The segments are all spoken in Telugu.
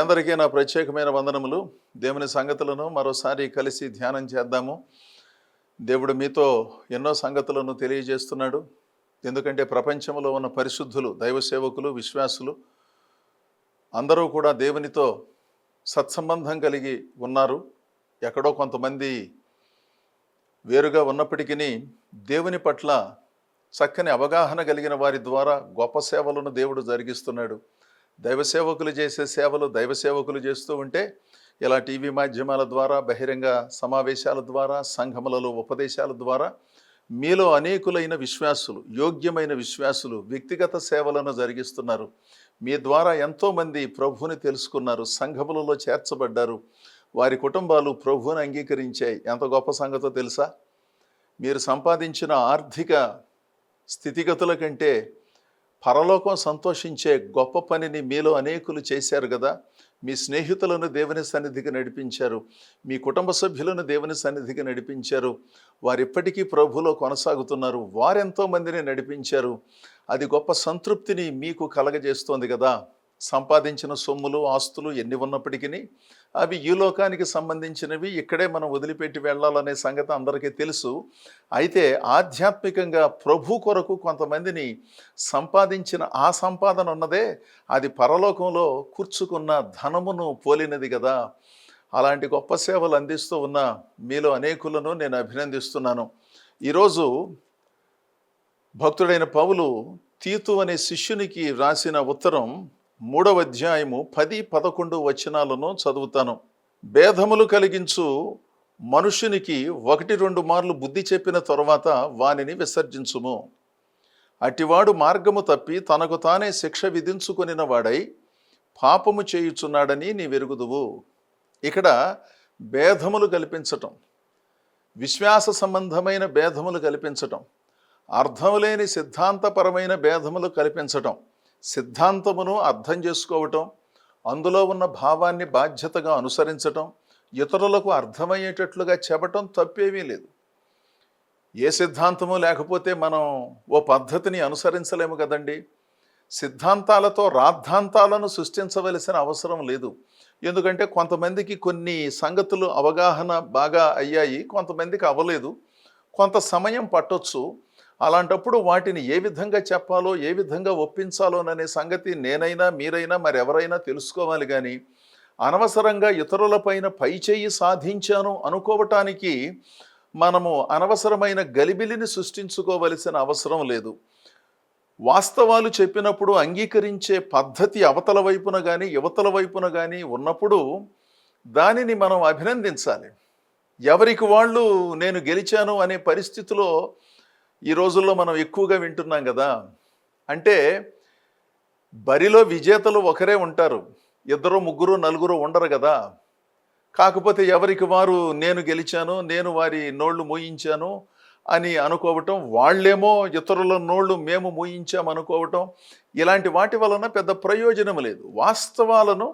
అందరికీ నా ప్రత్యేకమైన వందనములు. దేవుని సంగతులను మరోసారి కలిసి ధ్యానం చేద్దాము. దేవుడు మీతో ఎన్నో సంగతులను తెలియజేస్తున్నాడు. ఎందుకంటే ప్రపంచంలో ఉన్న పరిశుద్ధులు, దైవ సేవకులు, విశ్వాసులు అందరూ కూడా దేవునితో సత్సంబంధం కలిగి ఉన్నారు. ఎక్కడో కొంతమంది వేరుగా ఉన్నప్పటికీ దేవుని పట్ల చక్కని అవగాహన కలిగిన వారి ద్వారా గొప్ప సేవలను దేవుడు జరిగిస్తున్నాడు. దైవ సేవకులు చేసే సేవలు దైవ సేవకులు చేస్తూ ఉంటే ఇలా టీవీ మాధ్యమాల ద్వారా, బహిరంగ సమావేశాల ద్వారా, సంఘములలో ఉపదేశాల ద్వారా మీలో అనేకులైన విశ్వాసులు, యోగ్యమైన విశ్వాసులు వ్యక్తిగత సేవలను జరిగిస్తున్నారు. మీ ద్వారా ఎంతోమంది ప్రభువుని తెలుసుకున్నారు, సంఘములలో చేర్చబడ్డారు, వారి కుటుంబాలు ప్రభువుని అంగీకరించాయి. ఎంత గొప్ప సంగతో తెలుసా? మీరు సంపాదించిన ఆర్థిక స్థితిగతుల కంటే పరలోకం సంతోషించే గొప్ప పనిని మీలో అనేకులు చేశారు కదా. మీ స్నేహితులను దేవుని సన్నిధికి నడిపించారు, మీ కుటుంబ సభ్యులను దేవుని సన్నిధికి నడిపించారు. వారు ఇప్పటికీ ప్రభువులో కొనసాగుతున్నారు. వారెంతో మందిని నడిపించారు. అది గొప్ప సంతృప్తిని మీకు కలగజేస్తోంది కదా. సంపాదించిన సొమ్ములు, ఆస్తులు ఎన్ని ఉన్నప్పటికీ అవి ఈ లోకానికి సంబంధించినవి. ఇక్కడే మనం వదిలిపెట్టి వెళ్ళాలనే సంగతి అందరికీ తెలుసు. అయితే ఆధ్యాత్మికంగా ప్రభు కొరకు కొంతమందిని సంపాదించిన ఆ సంపాదన ఉన్నదే, అది పరలోకంలో కూర్చుకున్న ధనమును పోలినది కదా. అలాంటి గొప్ప సేవలు అందిస్తూ ఉన్న మీలో అనేకులను నేను అభినందిస్తున్నాను. ఈరోజు భక్తుడైన పౌలు తీతు అనే శిష్యునికి రాసిన ఉత్తరం 3వ అధ్యాయము 10-11 వచనాలను చదువుతాను. భేదములు కలిగించు మనుషునికి 1-2 మార్లు బుద్ధి చెప్పిన తరువాత వానిని విసర్జించుము. అటివాడు మార్గము తప్పి తనకు తానే శిక్ష విధించుకొనిన వాడై పాపము చేయుచున్నాడని నీ వెరుగుదువు. ఇక్కడ భేదములు కల్పించటం, విశ్వాస సంబంధమైన భేదములు కల్పించటం, అర్థం లేని సిద్ధాంతపరమైన భేదములు కల్పించటం, సిద్ధాంతమును అర్థం చేసుకోవటం, అందులో ఉన్న భావాన్ని బాధ్యతగా అనుసరించటం, ఇతరులకు అర్థమయ్యేటట్లుగా చెప్పటం తప్పేమీ లేదు. ఏ సిద్ధాంతము లేకపోతే మనం ఓ పద్ధతిని అనుసరించలేము కదండి. సిద్ధాంతాలతో రాద్ధాంతాలను సృష్టించవలసిన అవసరం లేదు. ఎందుకంటే కొంతమందికి కొన్ని సంగతులు అవగాహన బాగా అయ్యాయి, కొంతమందికి అవ్వలేదు, కొంత సమయం పట్టొచ్చు. అలాంటప్పుడు వాటిని ఏ విధంగా చెప్పాలో, ఏ విధంగా ఒప్పించాలోననే సంగతి నేనైనా మీరైనా మరెవరైనా తెలుసుకోవాలి. కానీ అనవసరంగా ఇతరులపైన పైచేయి సాధించాను అనుకోవటానికి మనము అనవసరమైన గలిబిలిని సృష్టించుకోవలసిన అవసరం లేదు. వాస్తవాలు చెప్పినప్పుడు అంగీకరించే పద్ధతి అవతల వైపున కానీ యువతల వైపున కానీ ఉన్నప్పుడు దానిని మనం అభినందించాలి. ఎవరికి వాళ్ళు నేను గెలిచాను అనే పరిస్థితిలో ఈ రోజుల్లో మనం ఎక్కువగా వింటున్నాం కదా. అంటే బరిలో విజేతలు ఒకరే ఉంటారు, 2, 3, 4 ఉండరు కదా. కాకపోతే ఎవరికి వారు నేను గెలిచాను, నేను వారి నోళ్ళు మూయించాను అని అనుకోవటం, వాళ్ళేమో ఇతరుల నోళ్ళు మేము మూయించామనుకోవటం, ఇలాంటి వాటి వలన పెద్ద ప్రయోజనం లేదు. వాస్తవాలను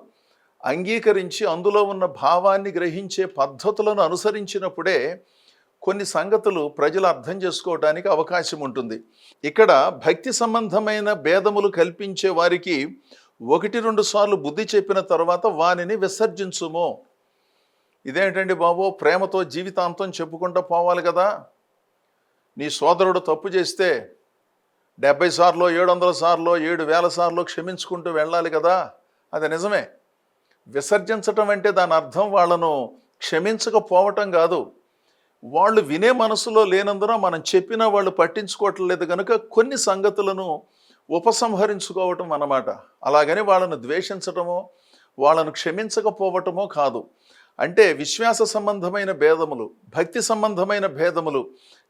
అంగీకరించి అందులో ఉన్న భావాన్ని గ్రహించే పద్ధతులను అనుసరించినప్పుడే కొన్ని సంగతులు ప్రజలు అర్థం చేసుకోవడానికి అవకాశం ఉంటుంది. ఇక్కడ భక్తి సంబంధమైన భేదములు కల్పించే వారికి 1-2 సార్లు బుద్ధి చెప్పిన తర్వాత వానిని విసర్జించుము. ఇదేంటండి బాబు, ప్రేమతో జీవితాంతం చెప్పుకుంటూ పోవాలి కదా. నీ సోదరుడు తప్పు చేస్తే 70 సార్లు, 700 సార్లు, 7000 సార్లు క్షమించుకుంటూ వెళ్ళాలి కదా. అది నిజమే. విసర్జించటం అంటే దాని అర్థం వాళ్ళను క్షమించకపోవటం కాదు. వాళ్ళు వినే మనసులో లేనందున మనం చెప్పినా వాళ్ళు పట్టించుకోవట్లేదు కనుక కొన్ని సంగతులను ఉపసంహరించుకోవటం అన్నమాట. అలాగని వాళ్ళను ద్వేషించటమో, వాళ్ళను క్షమించకపోవటమో కాదు. అంటే విశ్వాస సంబంధమైన భేదములు, భక్తి సంబంధమైన భేదములు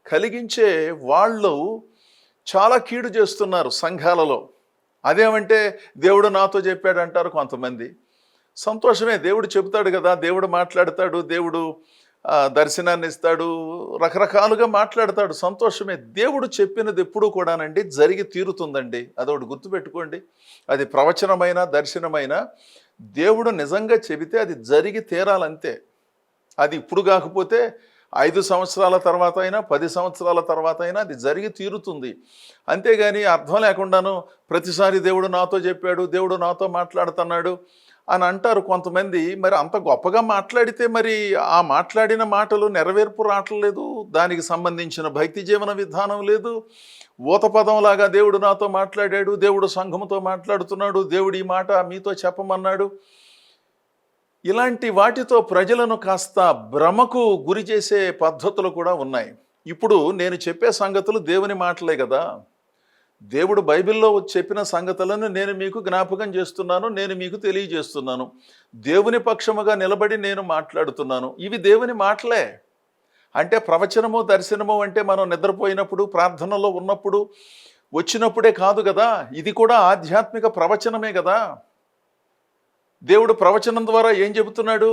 కలిగించే వాళ్ళు చాలా కీడు చేస్తున్నారు సంఘాలలో. అదేమంటే దేవుడు నాతో చెప్పాడు అంటారు కొంతమంది. సంతోషమే, దేవుడు చెబుతాడు కదా, దేవుడు మాట్లాడతాడు, దేవుడు దర్శనాన్ని ఇస్తాడు, రకరకాలుగా మాట్లాడతాడు, సంతోషమే. దేవుడు చెప్పినది ఎప్పుడూ కూడానండి జరిగి తీరుతుందండి. అదొకటి గుర్తుపెట్టుకోండి. అది ప్రవచనమైన దర్శనమైన దేవుడు నిజంగా చెబితే అది జరిగి తీరాలంతే. అది ఇప్పుడు కాకపోతే 5 సంవత్సరాల తర్వాత అయినా 10 సంవత్సరాల తర్వాత అయినా అది జరిగి తీరుతుంది. అంతేగాని అర్థం లేకుండాను ప్రతిసారి దేవుడు నాతో చెప్పాడు, దేవుడు నాతో మాట్లాడుతున్నాడు అని అంటారు కొంతమంది. మరి అంత గొప్పగా మాట్లాడితే మరి ఆ మాట్లాడిన మాటలు నెరవేర్పు రావట్లేదు, దానికి సంబంధించిన భక్తి జీవన విధానం లేదు. ఊతపదంలాగా దేవుడు నాతో మాట్లాడాడు, దేవుడు సంఘముతో మాట్లాడుతున్నాడు, దేవుడు ఈ మాట మీతో చెప్పమన్నాడు, ఇలాంటి వాటితో ప్రజలను కాస్త భ్రమకు గురి చేసే పద్ధతులు కూడా ఉన్నాయి. ఇప్పుడు నేను చెప్పే సంగతులు దేవుని మాటలే కదా. దేవుడు బైబిల్లో చెప్పిన సంగతులను నేను మీకు జ్ఞాపకం చేస్తున్నాను, నేను మీకు తెలియజేస్తున్నాను. దేవుని పక్షముగా నిలబడి నేను మాట్లాడుతున్నాను. ఇవి దేవుని మాటలే. అంటే ప్రవచనము దర్శనము అంటే మనం నిద్రపోయినప్పుడు, ప్రార్థనలో ఉన్నప్పుడు వచ్చినప్పుడే కాదు కదా. ఇది కూడా ఆధ్యాత్మిక ప్రవచనమే కదా. దేవుడు ప్రవచనం ద్వారా ఏం చెబుతున్నాడు?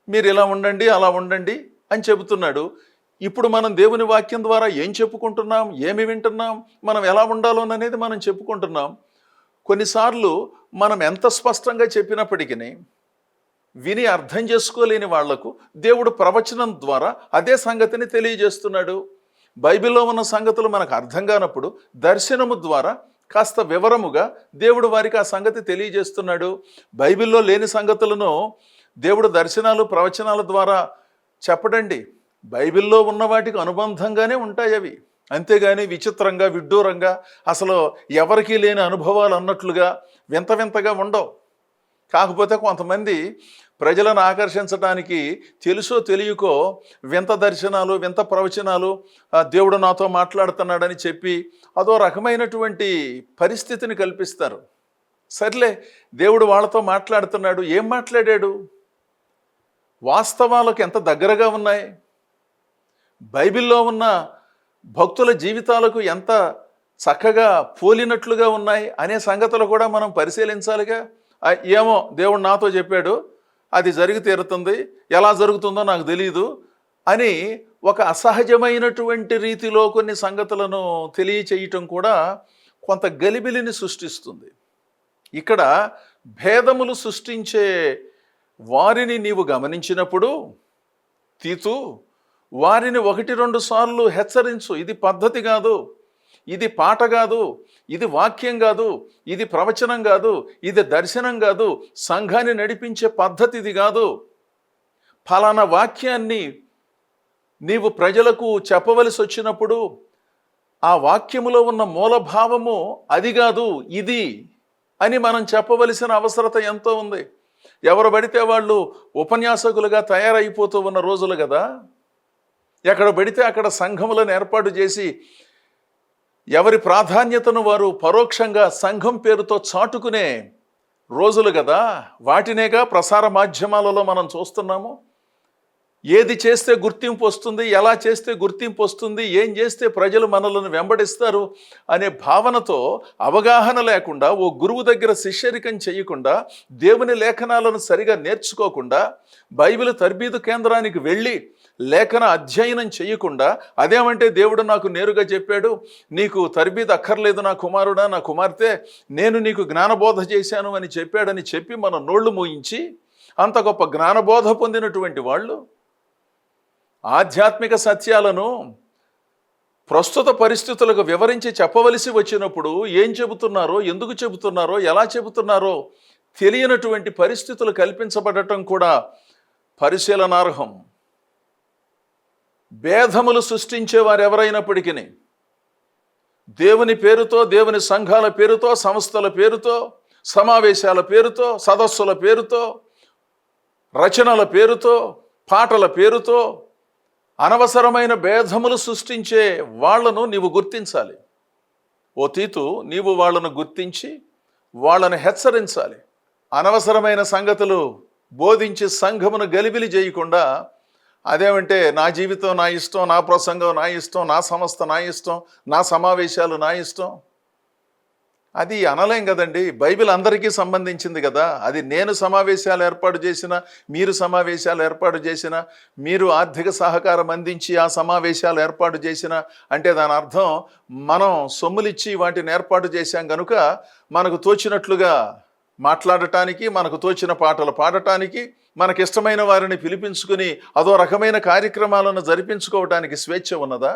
మీరు ఇలా ఉండండి, అలా ఉండండి అని చెబుతున్నాడు. ఇప్పుడు మనం దేవుని వాక్యం ద్వారా ఏం చెప్పుకుంటున్నాం, ఏమి వింటున్నాం, మనం ఎలా ఉండాలో అనేది మనం చెప్పుకుంటున్నాం. కొన్నిసార్లు మనం ఎంత స్పష్టంగా చెప్పినప్పటికీ విని అర్థం చేసుకోలేని వాళ్లకు దేవుడు ప్రవచనం ద్వారా అదే సంగతిని తెలియజేస్తున్నాడు. బైబిల్లో ఉన్న సంగతులు మనకు అర్థం కానప్పుడు దర్శనము ద్వారా కాస్త వివరముగా దేవుడు వారికి ఆ సంగతి తెలియజేస్తున్నాడు. బైబిల్లో లేని సంగతులను దేవుడు దర్శనాలు ప్రవచనాల ద్వారా చెప్పడండి. బైబిల్లో ఉన్న వాటికి అనుబంధంగానే ఉంటాయి అవి. అంతేగాని విచిత్రంగా, విడ్డూరంగా, అసలు ఎవరికీ లేని అనుభవాలు అన్నట్లుగా వింత వింతగా ఉండవు. కాకపోతే కొంతమంది ప్రజలను ఆకర్షించడానికి తెలుసో తెలియకో వింత దర్శనాలు, వింత ప్రవచనాలు, దేవుడు నాతో మాట్లాడుతున్నాడని చెప్పి అదో రకమైనటువంటి పరిస్థితిని కల్పిస్తారు. సర్లే, దేవుడు వాళ్ళతో మాట్లాడుతున్నాడు. ఏం మాట్లాడాడు? వాస్తవాలకు ఎంత దగ్గరగా ఉన్నాయి, బైబిల్లో ఉన్న భక్తుల జీవితాలకు ఎంత చక్కగా పోలినట్లుగా ఉన్నాయి అనే సంగతులు కూడా మనం పరిశీలించాలిగా. ఏమో దేవుడు నాతో చెప్పాడు, అది జరిగి తీరుతుంది, ఎలా జరుగుతుందో నాకు తెలియదు అని ఒక అసహజమైనటువంటి రీతిలో కొన్ని సంగతులను తెలియచేయటం కూడా కొంత గలిబిలిని సృష్టిస్తుంది. ఇక్కడ భేదములు సృష్టించే వారిని నీవు గమనించినప్పుడు తీతు, వారిని 1-2 సార్లు హెచ్చరించు. ఇది పద్ధతి కాదు, ఇది పాట కాదు, ఇది వాక్యం కాదు, ఇది ప్రవచనం కాదు, ఇది దర్శనం కాదు, సంఘాన్ని నడిపించే పద్ధతి ఇది కాదు. ఫలానా వాక్యాన్ని నీవు ప్రజలకు చెప్పవలసి వచ్చినప్పుడు ఆ వాక్యములో ఉన్న మూలభావము అది కాదు, ఇది అని మనం చెప్పవలసిన అవసరత ఎంతో ఉంది. ఎవరు పడితే వాళ్ళు ఉపన్యాసకులుగా తయారైపోతూ ఉన్న రోజులు కదా. ఎక్కడ పడితే అక్కడ సంఘములను ఏర్పాటు చేసి ఎవరి ప్రాధాన్యతను వారు పరోక్షంగా సంఘం పేరుతో చాటుకునే రోజులు కదా. వాటినేగా ప్రసార మాధ్యమాలలో మనం చూస్తున్నాము. ఏది చేస్తే గుర్తింపు వస్తుంది, ఎలా చేస్తే గుర్తింపు వస్తుంది, ఏం చేస్తే ప్రజలు మనలను వెంబడిస్తారు అనే భావనతో అవగాహన లేకుండా, ఓ గురువు దగ్గర శిష్యరికం చేయకుండా, దేవుని లేఖనాలను సరిగా నేర్చుకోకుండా, బైబిల్ తర్బీదు కేంద్రానికి వెళ్ళి లేఖన అధ్యయనం చేయకుండా, అదేమంటే దేవుడు నాకు నేరుగా చెప్పాడు, నీకు తర్బీదు అక్కర్లేదు నా కుమారుడా, నా కుమార్తె, నేను నీకు జ్ఞానబోధ చేశాను అని చెప్పాడని చెప్పి మన నోళ్లు మూయించి అంత గొప్ప జ్ఞానబోధ పొందినటువంటి వాళ్ళు ఆధ్యాత్మిక సత్యాలను ప్రస్తుత పరిస్థితులకు వివరించి చెప్పవలసి వచ్చినప్పుడు ఏం చెబుతున్నారో, ఎందుకు చెబుతున్నారో, ఎలా చెబుతున్నారో తెలియనటువంటి పరిస్థితులు కల్పించబడటం కూడా పరిశీలనార్హం. భేదములు సృష్టించేవారు ఎవరైనప్పటికీ దేవుని పేరుతో, దేవుని సంఘాల పేరుతో, సంస్థల పేరుతో, సమావేశాల పేరుతో, సదస్సుల పేరుతో, రచనల పేరుతో, పాటల పేరుతో అనవసరమైన భేదములు సృష్టించే వాళ్లను నీవు గుర్తించాలి. ఓ తీతు, నీవు వాళ్ళను గుర్తించి వాళ్ళను హెచ్చరించాలి. అనవసరమైన సంగతులు బోధించి సంఘమును గలిబిలి చేయకుండా, అదేమంటే నా జీవితం నా ఇష్టం, నా ప్రసంగం నా ఇష్టం, నా సంస్థ నా ఇష్టం, నా సమావేశాలు నా ఇష్టం, అది అనలేం కదండి. బైబిల్ అందరికీ సంబంధించింది కదా. అది నేను సమావేశాలు ఏర్పాటు చేసిన, మీరు సమావేశాలు ఏర్పాటు చేసిన, మీరు ఆర్థిక సహకారం అందించి ఆ సమావేశాలు ఏర్పాటు చేసిన అంటే దాని అర్థం మనం సొమ్ములిచ్చి వాటిని ఏర్పాటు చేశాం కనుక మనకు తోచినట్లుగా మాట్లాడటానికి, మనకు తోచిన పాటలు పాడటానికి, మనకిష్టమైన వారిని పిలిపించుకుని అదో రకమైన కార్యక్రమాలను జరిపించుకోవటానికి స్వేచ్ఛ ఉన్నదా?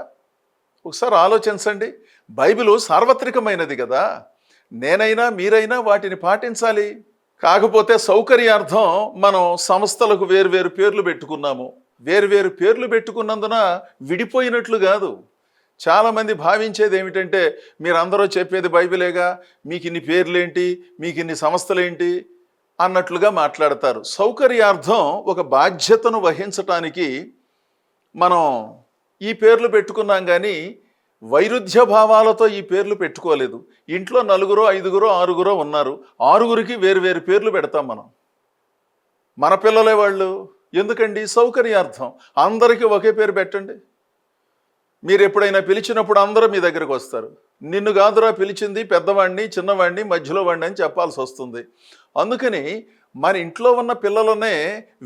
ఒకసారి ఆలోచించండి. బైబిలు సార్వత్రికమైనది కదా. నేనైనా మీరైనా వాటిని పాటించాలి. కాకపోతే సౌకర్యార్థం మనం సంస్థలకు వేరువేరు పేర్లు పెట్టుకున్నాము. వేరువేరు పేర్లు పెట్టుకున్నందున విడిపోయినట్లు కాదు. చాలామంది భావించేది ఏమిటంటే, మీరందరూ చెప్పేది బైబిలేగా, మీకు ఇన్ని పేర్లేంటి, మీకు ఇన్ని సంస్థలేంటి అన్నట్లుగా మాట్లాడతారు. సౌకర్యార్థం ఒక బాధ్యతను వహించటానికి మనం ఈ పేర్లు పెట్టుకున్నాం, కానీ వైరుధ్య భావాలతో ఈ పేర్లు పెట్టుకోలేదు. ఇంట్లో 4, 5, 6 ఉన్నారు, 6కి వేరు పేర్లు పెడతాం మనం. మన పిల్లలే వాళ్ళు. ఎందుకండి? సౌకర్యార్థం. అందరికీ ఒకే పేరు పెట్టండి. మీరు ఎప్పుడైనా పిలిచినప్పుడు అందరూ మీ దగ్గరకు వస్తారు. నిన్ను కాదురా పిలిచింది, పెద్దవాడిని, చిన్నవాడిని, మధ్యలో వాడిని అని చెప్పాల్సి వస్తుంది. అందుకని మన ఇంట్లో ఉన్న పిల్లలనే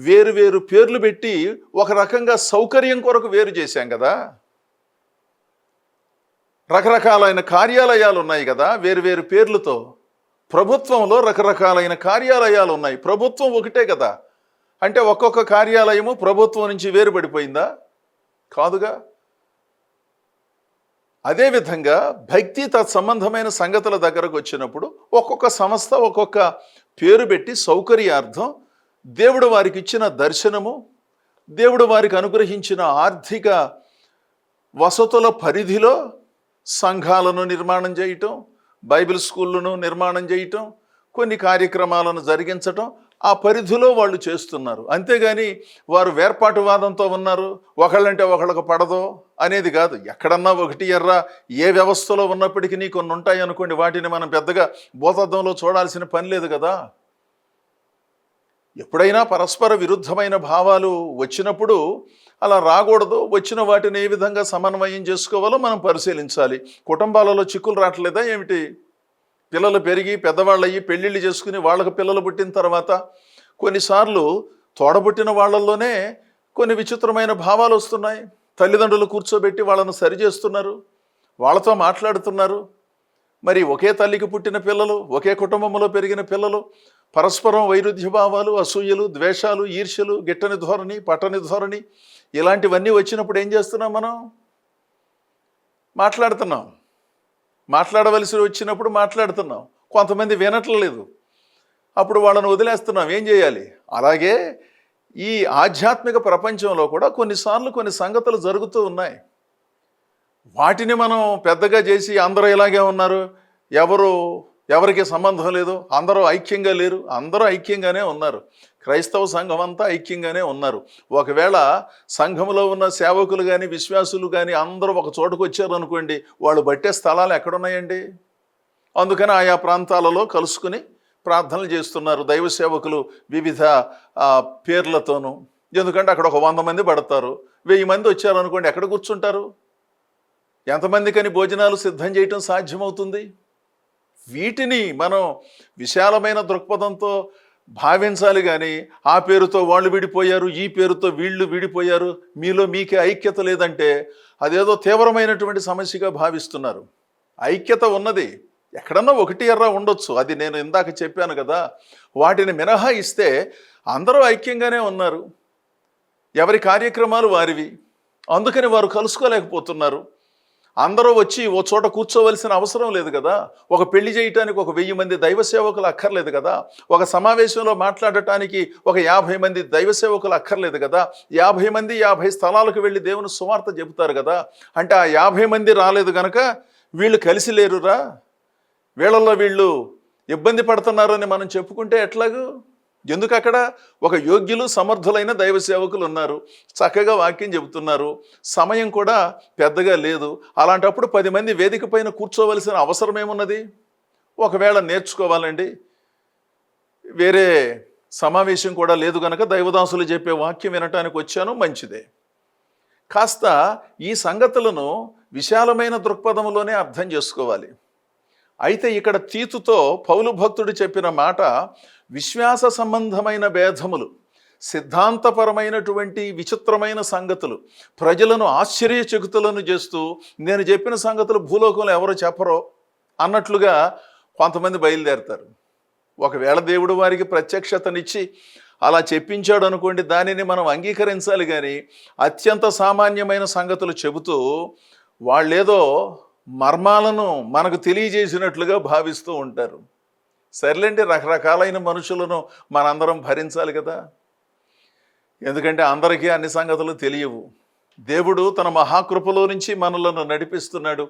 వేరు పేర్లు పెట్టి ఒక రకంగా సౌకర్యం కొరకు వేరు చేశాం కదా. రకరకాలైన కార్యాలయాలు ఉన్నాయి కదా వేరు పేర్లతో. ప్రభుత్వంలో రకరకాలైన కార్యాలయాలు ఉన్నాయి, ప్రభుత్వం ఒకటే కదా. అంటే ఒక్కొక్క కార్యాలయము ప్రభుత్వం నుంచి వేరుపడిపోయిందా? కాదుగా. అదేవిధంగా భక్తి తత్సంబంధమైన సంగతుల దగ్గరకు వచ్చినప్పుడు ఒక్కొక్క సంస్థ ఒక్కొక్క పేరు పెట్టి సౌకర్యార్థం దేవుడు వారికి ఇచ్చిన దర్శనము, దేవుడు వారికి అనుగ్రహించిన ఆర్థిక వసతుల పరిధిలో సంఘాలను నిర్మాణం చేయటం, బైబిల్ స్కూళ్ళను నిర్మాణం చేయటం, కొన్ని కార్యక్రమాలను జరిగించటం, ఆ పరిధిలో వాళ్ళు చేస్తున్నారు. అంతేగాని వారు వేర్పాటువాదంతో ఉన్నారు, ఒకళ్ళంటే ఒకళ్ళకు పడదో అనేది కాదు. ఎక్కడన్నా ఒకటి ఎర్ర ఏ వ్యవస్థలో ఉన్నప్పటికీ కొన్ని ఉంటాయి అనుకోండి, వాటిని మనం పెద్దగా భూతద్దంలో చూడాల్సిన పని లేదు కదా. ఎప్పుడైనా పరస్పర విరుద్ధమైన భావాలు వచ్చినప్పుడు అలా రాకూడదు. వచ్చిన వాటిని ఏ విధంగా సమన్వయం చేసుకోవాలో మనం పరిశీలించాలి. కుటుంబాలలో చిక్కులు రావట్లేదా ఏమిటి? పిల్లలు పెరిగి పెద్దవాళ్ళు అయ్యి పెళ్ళిళ్ళు చేసుకుని వాళ్ళకు పిల్లలు పుట్టిన తర్వాత కొన్నిసార్లు తోడబుట్టిన వాళ్ళల్లోనే కొన్ని విచిత్రమైన భావాలు వస్తున్నాయి. తల్లిదండ్రులు కూర్చోబెట్టి వాళ్ళను సరిచేస్తున్నారు, వాళ్ళతో మాట్లాడుతున్నారు. మరి ఒకే తల్లికి పుట్టిన పిల్లలు, ఒకే కుటుంబంలో పెరిగిన పిల్లలు పరస్పరం వైరుధ్య భావాలు, అసూయలు, ద్వేషాలు, ఈర్ష్యలు, గిట్టని ధోరణి, పట్టని ధోరణి ఇలాంటివన్నీ వచ్చినప్పుడు ఏం చేస్తున్నాం? మనం మాట్లాడవలసి వచ్చినప్పుడు మాట్లాడుతున్నాం. కొంతమంది వినట్లేదు, అప్పుడు వాళ్ళను వదిలేస్తున్నాం. ఏం చేయాలి? అలాగే ఈ ఆధ్యాత్మిక ప్రపంచంలో కూడా కొన్నిసార్లు కొన్ని సంగతులు జరుగుతూ ఉన్నాయి. వాటిని మనం పెద్దగా చేసి అందరూ ఇలాగే ఉన్నారు, ఎవరికి సంబంధం లేదు, అందరూ ఐక్యంగా లేరు. అందరూ ఐక్యంగానే ఉన్నారు. క్రైస్తవ సంఘం అంతా ఐక్యంగానే ఉన్నారు. ఒకవేళ సంఘంలో ఉన్న సేవకులు కానీ విశ్వాసులు కానీ అందరూ ఒక చోటుకు వచ్చారనుకోండి, వాళ్ళు బట్టే స్థలాలు ఎక్కడున్నాయండి? అందుకని ఆయా ప్రాంతాలలో కలుసుకుని ప్రార్థనలు చేస్తున్నారు దైవ సేవకులు వివిధ పేర్లతోనూ. ఎందుకంటే అక్కడ ఒక 100 మంది పడతారు, 1000 మంది వచ్చారనుకోండి, ఎక్కడ కూర్చుంటారు? ఎంతమందికని భోజనాలు సిద్ధం చేయటం సాధ్యమవుతుంది? వీటిని మనం విశాలమైన దృక్పథంతో భావించాలి. కానీ ఆ పేరుతో వాళ్ళు విడిపోయారు, ఈ పేరుతో వీళ్ళు విడిపోయారు, మీకే ఐక్యత లేదంటే అదేదో తీవ్రమైనటువంటి సమస్యగా భావిస్తున్నారు. ఐక్యత ఉన్నది, ఎక్కడన్నా ఒకటి ఎర్ర ఉండొచ్చు, అది నేను ఇందాక చెప్పాను కదా. వాటిని మినహాయిస్తే అందరూ ఐక్యంగానే ఉన్నారు, ఎవరి కార్యక్రమాలు వారివి. అందుకని వారు కలుసుకోలేకపోతున్నారు. అందరూ వచ్చి ఓ చోట కూర్చోవలసిన అవసరం లేదు కదా. ఒక పెళ్లి చేయటానికి ఒక 1000 మంది దైవ సేవకులు అక్కర్లేదు కదా. ఒక సమావేశంలో మాట్లాడటానికి ఒక 50 మంది దైవ సేవకులు అక్కర్లేదు కదా. 50 మంది 50 స్థలాలకు వెళ్ళి దేవుని సువార్త చెబుతారు కదా. అంటే ఆ 50 మంది రాలేదు గనక వీళ్ళు కలిసి లేరురా, వీళ్ళల్లో వీళ్ళు ఇబ్బంది పడుతున్నారని మనం చెప్పుకుంటే ఎట్లాగూ? ఎందుకు? అక్కడ ఒక యోగ్యులు సమర్థులైన దైవ సేవకులు ఉన్నారు, చక్కగా వాక్యం చెబుతున్నారు, సమయం కూడా పెద్దగా లేదు. అలాంటప్పుడు 10 మంది వేదిక పైన కూర్చోవలసిన అవసరం ఏమున్నది? ఒకవేళ నేర్చుకోవాలండి, వేరే సమావేశం కూడా లేదు కనుక దైవదాసులు చెప్పే వాక్యం వినటానికి వచ్చాను, మంచిదే. కాస్త ఈ సంగతులను విశాలమైన దృక్పథంలోనే అర్థం చేసుకోవాలి. అయితే ఇక్కడ తీతుతో పౌలు భక్తుడు చెప్పిన మాట విశ్వాస సంబంధమైన భేదములు, సిద్ధాంతపరమైనటువంటి విచిత్రమైన సంగతులు, ప్రజలను ఆశ్చర్యచకితులను చేస్తూ నేను చెప్పిన సంగతులు భూలోకంలో ఎవరో చెప్పరో అన్నట్లుగా కొంతమంది బయలుదేరతారు. ఒకవేళ దేవుడు వారికి ప్రత్యక్షతనిచ్చి అలా చెప్పించాడు అనుకోండి, దానిని మనం అంగీకరించాలి. కానీ అత్యంత సామాన్యమైన సంగతులు చెబుతూ వాళ్ళేదో మర్మాలను మనకు తెలియజేసినట్లుగా భావిస్తూ ఉంటారు. సర్లేండి, రకరకాలైన మనుషులను మనందరం భరించాలి కదా. ఎందుకంటే అందరికీ అన్ని సంగతులు తెలియవు. దేవుడు తన మహాకృపలో నుంచి మనలను నడిపిస్తున్నాడు,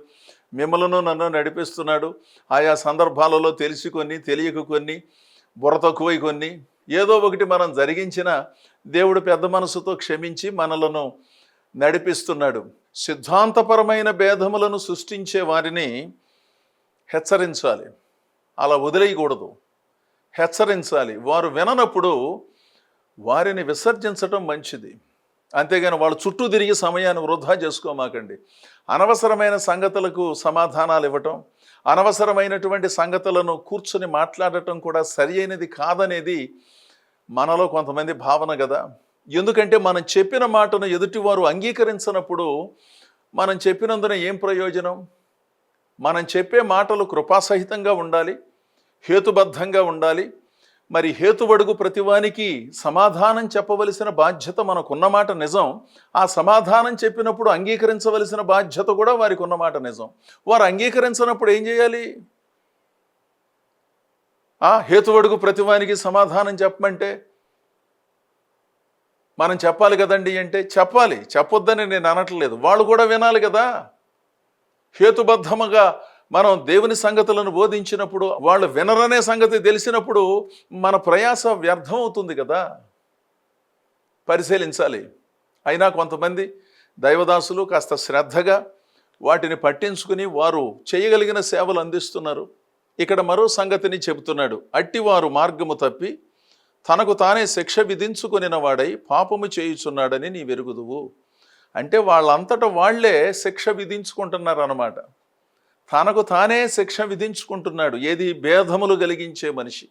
మిమ్మలను నన్ను నడిపిస్తున్నాడు. ఆయా సందర్భాలలో తెలిసి కొన్ని, తెలియక కొన్ని, బుర్ర తక్కువై కొన్ని, ఏదో ఒకటి మనం జరిగించిన దేవుడు పెద్ద మనసుతో క్షమించి మనలను నడిపిస్తున్నాడు. సిద్ధాంతపరమైన భేదములను సృష్టించే వారిని హెచ్చరించాలి, అలా వదిలేయకూడదు, హెచ్చరించాలి. వారు విననప్పుడు వారిని విసర్జించటం మంచిది. అంతేగాని వాళ్ళు చుట్టూ తిరిగి సమయాన్ని వృధా చేసుకోమాకండి. అనవసరమైన సంగతులకు సమాధానాలు ఇవ్వటం, అనవసరమైనటువంటి సంగతులను కూర్చొని మాట్లాడటం కూడా సరి అయినది కాదనేది మనలో కొంతమంది భావన కదా. ఎందుకంటే మనం చెప్పిన మాటను ఎదుటివారు అంగీకరించినప్పుడు మనం చెప్పినందున ఏం ప్రయోజనం? మనం చెప్పే మాటలు కృపాసహితంగా ఉండాలి, హేతుబద్ధంగా ఉండాలి. మరి హేతువడుగు ప్రతివానికి సమాధానం చెప్పవలసిన బాధ్యత మనకున్నమాట నిజం. ఆ సమాధానం చెప్పినప్పుడు అంగీకరించవలసిన బాధ్యత కూడా వారికి ఉన్నమాట నిజం. వారు అంగీకరించినప్పుడు ఏం చేయాలి? హేతువడుగు ప్రతివానికి సమాధానం చెప్పమంటే మనం చెప్పాలి కదండి అంటే చెప్పాలి, చెప్పొద్దని నేను అనట్లేదు. వాళ్ళు కూడా వినాలి కదా. హేతుబద్ధముగా మనం దేవుని సంగతులను బోధించినప్పుడు వాళ్ళు వినరనే సంగతి తెలిసినప్పుడు మన ప్రయాస వ్యర్థం అవుతుంది కదా. పరిశీలించాలి. అయినా కొంతమంది దైవదాసులు కాస్త శ్రద్ధగా వాటిని పట్టించుకుని వారు చేయగలిగిన సేవలు అందిస్తున్నారు. ఇక్కడ మరో సంగతిని చెబుతున్నాడు. అట్టివారు మార్గము తప్పి తనకు తానే శిక్ష విధించుకొనిన వాడై పాపము చేయుచున్నాడని నీ వెరుగుదువు. అంటే వాళ్ళంతటా వాళ్లే శిక్ష విధించుకుంటున్నారు అన్నమాట. తనకు తానే శిక్ష విధించుకుంటున్నాడు. ఏది? భేదములు కలిగించే మనిషి.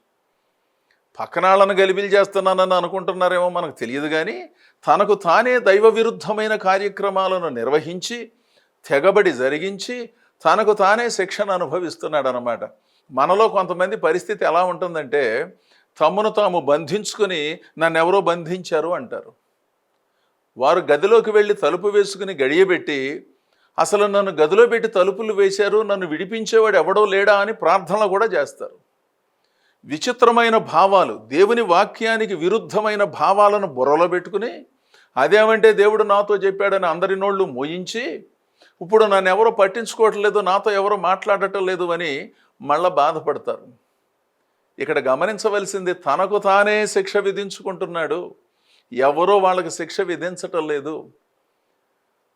పక్కనాళ్ళను గలిబిలి చేస్తున్నానని అనుకుంటున్నారేమో మనకు తెలియదు, కానీ తనకు తానే దైవ విరుద్ధమైన కార్యక్రమాలను నిర్వహించి తెగబడి జరిగించి తనకు తానే శిక్షను అనుభవిస్తున్నాడు అన్నమాట. మనలో కొంతమంది పరిస్థితి ఎలా ఉంటుందంటే తమను తాము బంధించుకుని నన్నెవరో బంధించారు అంటారు. వారు గదిలోకి వెళ్ళి తలుపు వేసుకుని గడియబెట్టి అసలు నన్ను గదిలో పెట్టి తలుపులు వేశారు, నన్ను విడిపించేవాడు ఎవడో లేడా అని ప్రార్థనలు కూడా చేస్తారు. విచిత్రమైన భావాలు, దేవుని వాక్యానికి విరుద్ధమైన భావాలను బుర్రలో పెట్టుకుని అదేమంటే దేవుడు నాతో చెప్పాడని అందరి నోళ్ళు మోయించి ఇప్పుడు నన్ను ఎవరో పట్టించుకోవట్లేదు, నాతో ఎవరో మాట్లాడటం లేదు అని మళ్ళా బాధపడతారు. ఇక్కడ గమనించవలసింది తనకు తానే శిక్ష విధించుకుంటున్నాడు, ఎవరో వాళ్ళకి శిక్ష విధించటం లేదు.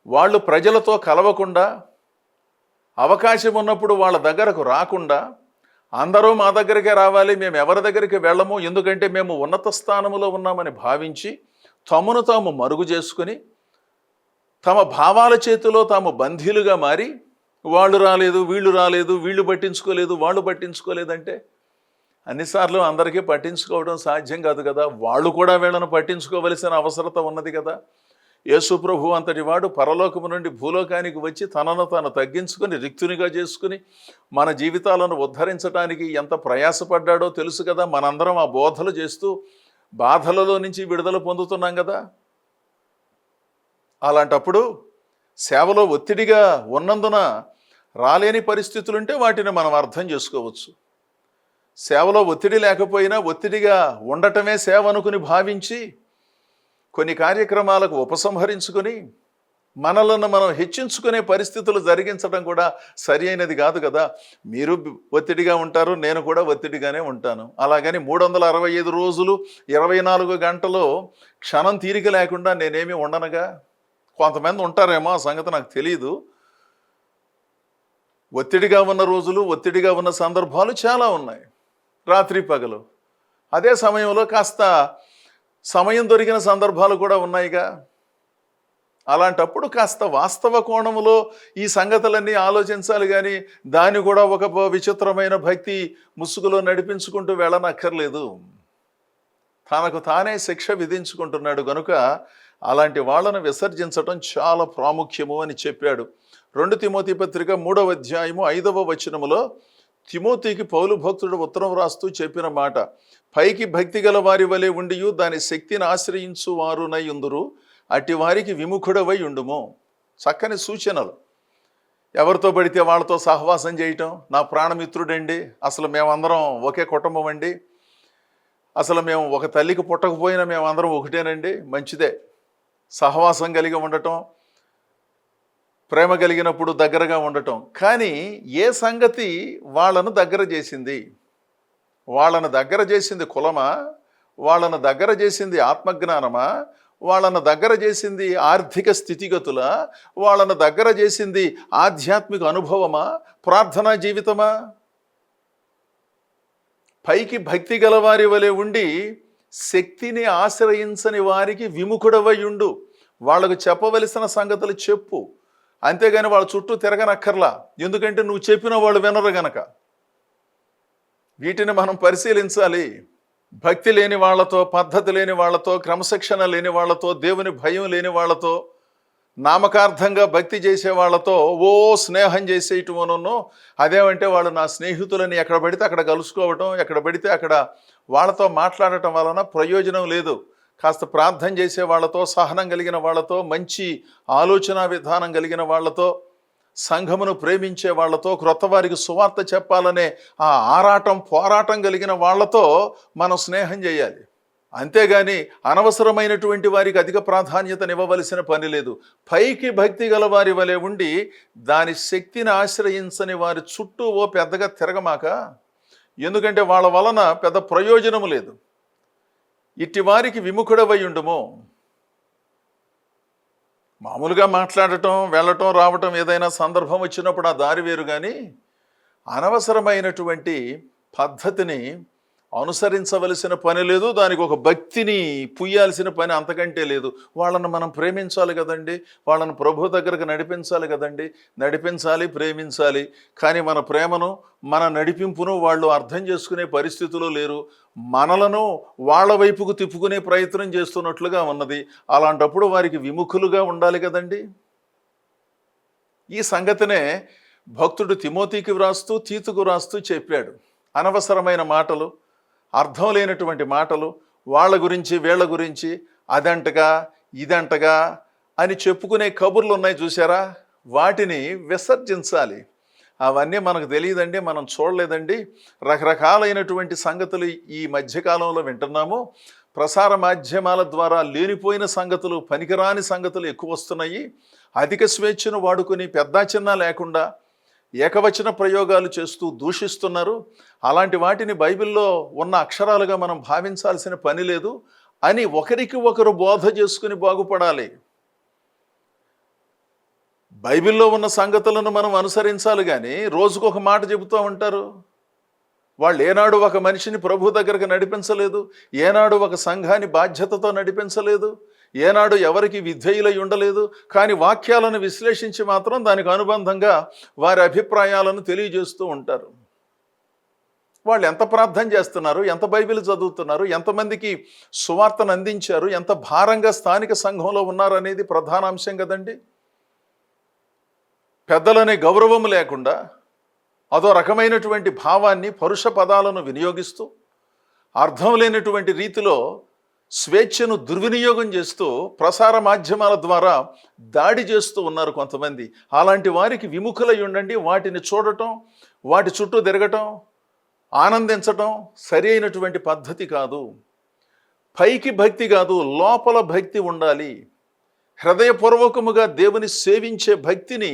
వాళ్ళు ప్రజలతో కలవకుండా, అవకాశం ఉన్నప్పుడు వాళ్ళ దగ్గరకు రాకుండా, అందరూ మా దగ్గరికే రావాలి, మేము ఎవరి దగ్గరికి వెళ్ళము, ఎందుకంటే మేము ఉన్నత స్థానంలో ఉన్నామని భావించి తమను తాము మరుగు చేసుకుని తమ భావాల చేతిలో తాము బంధీలుగా మారి వాళ్ళు రాలేదు, వీళ్ళు పట్టించుకోలేదు, వాళ్ళు పట్టించుకోలేదంటే అన్నిసార్లు అందరికీ పట్టించుకోవడం సాధ్యం కాదు కదా. వాళ్ళు కూడా వీళ్ళను పట్టించుకోవలసిన అవసరత ఉన్నది కదా. యేసు ప్రభు అంతటి వాడు పరలోకము నుండి భూలోకానికి వచ్చి తనను తాను తగ్గించుకొని రిక్తునిగా చేసుకుని మన జీవితాలను ఉద్ధరించడానికి ఎంత ప్రయాసపడ్డాడో తెలుసు కదా. మనందరం ఆ బోధలు చేస్తూ బాధలలో నుంచి విడుదల పొందుతున్నాం కదా. అలాంటప్పుడు సేవలో ఒత్తిడిగా ఉన్నందున రాలేని పరిస్థితులుంటే వాటిని మనం అర్థం చేసుకోవచ్చు. సేవలో ఒత్తిడి లేకపోయినా ఒత్తిడిగా ఉండటమే సేవ అనుకుని భావించి కొన్ని కార్యక్రమాలకు ఉపసంహరించుకొని మనలను మనం హెచ్చించుకునే పరిస్థితులు జరిగించడం కూడా సరి అయినది కాదు కదా. మీరు ఒత్తిడిగా ఉంటారు, నేను కూడా ఒత్తిడిగానే ఉంటాను. అలాగని 365 రోజులు 24 గంటలు క్షణం తీరిక లేకుండా నేనేమి ఉండనుగా. కొంతమంది ఉంటారేమో, ఆ సంగతి నాకు తెలియదు. ఒత్తిడిగా ఉన్న రోజులు, ఒత్తిడిగా ఉన్న సందర్భాలు చాలా ఉన్నాయి, రాత్రి పగలు. అదే సమయంలో కాస్త సమయం దొరికిన సందర్భాలు కూడా ఉన్నాయిగా. అలాంటప్పుడు కాస్త వాస్తవ కోణంలో ఈ సంగతులన్నీ ఆలోచించాలి, కానీ దాన్ని కూడా ఒక విచిత్రమైన భక్తి ముసుగులో నడిపించుకుంటూ వెళ్ళనక్కర్లేదు. తనకు తానే శిక్ష విధించుకుంటున్నాడు గనుక అలాంటి వాళ్ళను విసర్జించటం చాలా ప్రాముఖ్యము అని చెప్పాడు. 2 తిమోతి పత్రిక 3వ అధ్యాయము 5వ వచనములో తిమోతికి పౌలు భక్తుడు ఉత్తరం రాస్తూ చెప్పిన మాట, పైకి భక్తి గల వారి వలె ఉండియు దాని శక్తిని ఆశ్రయించు వారునై ఉందురు, అట్టి వారికి విముఖుడవై ఉండుము. చక్కని సూచనలు. ఎవరితో పడితే వాళ్ళతో సహవాసం చేయటం. నా ప్రాణమిత్రుడండి, అసలు మేమందరం ఒకే కుటుంబం అండి, అసలు మేము ఒక తల్లికి పుట్టకపోయినా మేమందరం ఒకటేనండి, మంచిదే. సహవాసం కలిగి ఉండటం, ప్రేమ కలిగినప్పుడు దగ్గరగా ఉండటం. కానీ ఏ సంగతి వాళ్ళను దగ్గర చేసింది? వాళ్ళను దగ్గర చేసింది కులమా? వాళ్ళను దగ్గర చేసింది ఆత్మజ్ఞానమా? వాళ్ళను దగ్గర చేసింది ఆర్థిక స్థితిగతుల? వాళ్ళను దగ్గర చేసింది ఆధ్యాత్మిక అనుభవమా? ప్రార్థనా జీవితమా? పైకి భక్తి గలవారి వలె ఉండి శక్తిని ఆశ్రయించని వారికి విముఖుడవయుండు. వాళ్లకు చెప్పవలసిన సంగతులు చెప్పు, అంతేగాని వాళ్ళ చుట్టూ తిరగనక్కర్లా. ఎందుకంటే నువ్వు చెప్పిన వాళ్ళు వినరు గనక. వీటిని మనం పరిశీలించాలి. భక్తి లేని వాళ్ళతో, పద్ధతి లేని వాళ్ళతో, క్రమశిక్షణ లేని వాళ్ళతో, దేవుని భయం లేని వాళ్ళతో, నామకార్థంగా భక్తి చేసే వాళ్ళతో ఓ స్నేహం చేసేయటమోనో, అదేమంటే వాళ్ళు నా స్నేహితులని ఎక్కడ పడితే అక్కడ కలుసుకోవటం, ఎక్కడ పడితే అక్కడ వాళ్ళతో మాట్లాడటం వలన ప్రయోజనం లేదు. కాస్త ప్రార్థన చేసే వాళ్ళతో, సహనం కలిగిన వాళ్ళతో, మంచి ఆలోచన విధానం కలిగిన వాళ్ళతో, సంఘమును ప్రేమించే వాళ్ళతో, క్రొత్త వారికి సువార్త చెప్పాలనే ఆ ఆరాటం, పోరాటం కలిగిన వాళ్ళతో మనం స్నేహం చేయాలి. అంతేగాని అనవసరమైనటువంటి వారికి అధిక ప్రాధాన్యతనివ్వవలసిన పని లేదు. పైకి భక్తి గల వారి వలె ఉండి దాని శక్తిని ఆశ్రయించని వారి చుట్టూ ఓ పెద్దగా తిరగమాక. ఎందుకంటే వాళ్ళ వలన పెద్ద ప్రయోజనము లేదు. ఇట్టి వారికి విముఖుడవై ఉండుము. మామూలుగా మాట్లాడటం, వెళ్ళటం, రావటం, ఏదైనా సందర్భం వచ్చినప్పుడు ఆ దారి వేరు. కానీ అనవసరమైనటువంటి పద్ధతిని అనుసరించవలసిన పని లేదు. దానికి ఒక భక్తిని పుయ్యాల్సిన పని అంతకంటే లేదు. వాళ్ళను మనం ప్రేమించాలి కదండి, వాళ్ళను ప్రభు దగ్గరకు నడిపించాలి కదండి. నడిపించాలి, ప్రేమించాలి. కానీ మన ప్రేమను, మన నడిపింపును వాళ్ళు అర్థం చేసుకునే పరిస్థితులు లేరు. మనలను వాళ్ళ వైపుకు తిప్పుకునే ప్రయత్నం చేస్తున్నట్లుగా ఉన్నది. అలాంటప్పుడు వారికి విముఖులుగా ఉండాలి కదండి. ఈ సంగతినే భక్తుడు తిమోతికి వ్రాస్తూ, తీతుకు వ్రాస్తూ చెప్పాడు. అనవసరమైన మాటలు, అర్థం లేనటువంటి మాటలు, వాళ్ళ గురించి వీళ్ళ గురించి అదంటగా ఇదంటగా అని చెప్పుకునే కబుర్లు ఉన్నాయి చూసారా, వాటిని విసర్జించాలి. అవన్నీ మనకు తెలియదండి, మనం చూడలేదండి. రకరకాలైనటువంటి సంగతులు ఈ మధ్యకాలంలో వింటున్నాము. ప్రసార మాధ్యమాల ద్వారా లేనిపోయిన సంగతులు, పనికిరాని సంగతులు ఎక్కువ వస్తున్నాయి. అధిక స్వేచ్ఛను వాడుకొని పెద్ద చిన్న లేకుండా ఏకవచన ప్రయోగాలు చేస్తూ దూషిస్తున్నారు. అలాంటి వాటిని బైబిల్లో ఉన్న అక్షరాలుగా మనం భావించాల్సిన పని లేదు అని ఒకరికి ఒకరు బోధ చేసుకుని బాగుపడాలి. బైబిల్లో ఉన్న సంగతులను మనం అనుసరించాలి. కానీ రోజుకొక మాట చెబుతూ ఉంటారు. వాళ్ళు ఏనాడు ఒక మనిషిని ప్రభు దగ్గరకు నడిపించలేదు, ఏనాడు ఒక సంఘాన్ని బాధ్యతతో నడిపించలేదు, ఏనాడు ఎవరికి విధేయులై ఉండలేదు. కానీ వాక్యాలను విశ్లేషించి మాత్రం దానికి అనుబంధంగా వారి అభిప్రాయాలను తెలియజేస్తూ ఉంటారు. వాళ్ళు ఎంత ప్రార్థన చేస్తున్నారు, ఎంత బైబిల్ చదువుతున్నారు, ఎంతమందికి సువార్తను అందించారు, ఎంత భారంగా స్థానిక సంఘంలో ఉన్నారు అనేది ప్రధాన అంశం కదండి. పెద్దలనే గౌరవం లేకుండా అదో రకమైనటువంటి భావాన్ని, పరుష పదాలను వినియోగిస్తూ అర్థం లేనటువంటి రీతిలో స్వేచ్ఛను దుర్వినియోగం చేస్తూ ప్రసార మాధ్యమాల ద్వారా దాడి చేస్తూ ఉన్నారు కొంతమంది. అలాంటి వారికి విముఖులై ఉండండి. వాటిని చూడటం, వాటి చుట్టూ తిరగటం, ఆనందించటం సరి అయినటువంటి పద్ధతి కాదు. పైకి భక్తి కాదు, లోపల భక్తి ఉండాలి. హృదయపూర్వకముగా దేవుని సేవించే భక్తిని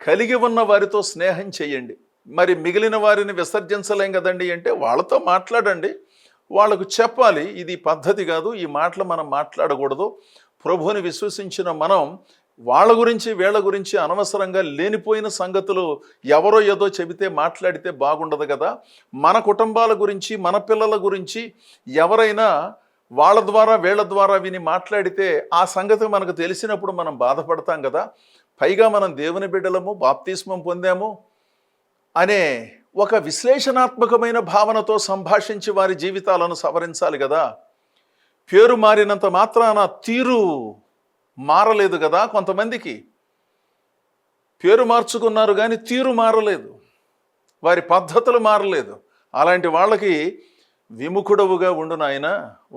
కలిగి ఉన్న వారితో స్నేహం చేయండి. మరి మిగిలిన వారిని విసర్జించలేం కదండి అంటే వాళ్ళతో మాట్లాడండి, వాళ్ళకు చెప్పాలి ఇది పద్ధతి కాదు, ఈ మాటలు మనం మాట్లాడకూడదు. ప్రభువుని విశ్వసించిన మనం వాళ్ళ గురించి వీళ్ళ గురించి అనవసరంగా లేనిపోయిన సంగతులు ఎవరో ఏదో చెబితే మాట్లాడితే బాగుండదు కదా. మన కుటుంబాల గురించి, మన పిల్లల గురించి ఎవరైనా వాళ్ళ ద్వారా వీళ్ళ ద్వారా విని మాట్లాడితే ఆ సంగతి మనకు తెలిసినప్పుడు మనం బాధపడతాం కదా. పైగా మనం దేవుని బిడ్డలము, బాప్తిస్మం పొందాము అనే ఒక విశ్లేషణాత్మకమైన భావనతో సంభాషించి వారి జీవితాలను సవరించాలి కదా. పేరు మారినంత మాత్రాన తీరు మారలేదు కదా. కొంతమందికి పేరు మార్చుకున్నారు కానీ తీరు మారలేదు, వారి పద్ధతులు మారలేదు. అలాంటి వాళ్ళకి విముఖుడవుగా ఉండు నాయన,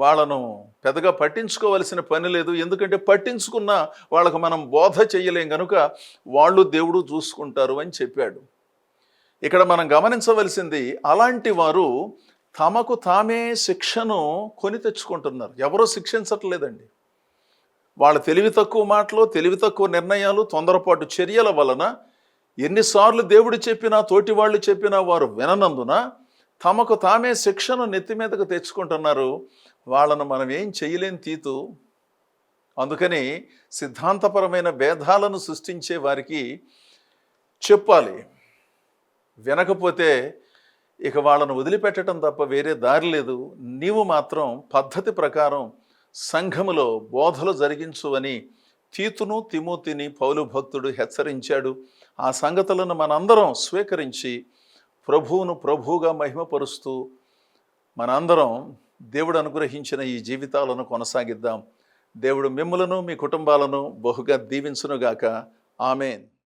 వాళ్ళను పెద్దగా పట్టించుకోవాల్సిన పని లేదు. ఎందుకంటే పట్టించుకున్న వాళ్ళకు మనం బోధ చేయలేం గనుక వాళ్ళు దేవుడు చూసుకుంటారు అని చెప్పాడు. ఇక్కడ మనం గమనించవలసింది, అలాంటి వారు తమకు తామే శిక్షను కొని తెచ్చుకుంటున్నారు. ఎవరో శిక్షించట్లేదండి. వాళ్ళ తెలివి తక్కువ మాటలు, తెలివి తక్కువ నిర్ణయాలు, తొందరపాటు చర్యల వలన ఎన్నిసార్లు దేవుడు చెప్పినా, తోటి వాళ్ళు చెప్పినా వారు విననందున తమకు తామే శిక్షను నెత్తి మీదకు తెచ్చుకుంటున్నారు. వాళ్ళను మనం ఏం చేయలేం తీతు. అందుకని సిద్ధాంతపరమైన భేదాలను సృష్టించే వారికి చెప్పాలి. వినకపోతే ఇక వాళ్ళను వదిలిపెట్టడం తప్ప వేరే దారి లేదు. నీవు మాత్రం పద్ధతి ప్రకారం సంఘములో బోధలు జరిగించు అని తీతును తిమోతిని పౌలు భక్తుడు హెచ్చరించాడు. ఆ సంగతులను మనందరం స్వీకరించి ప్రభువును ప్రభువుగా మహిమపరుస్తూ మనందరం దేవుడు అనుగ్రహించిన ఈ జీవితాలను కొనసాగిద్దాం. దేవుడు మిమ్ములను మీ కుటుంబాలను బహుగా దీవించునుగాక. ఆమేన్.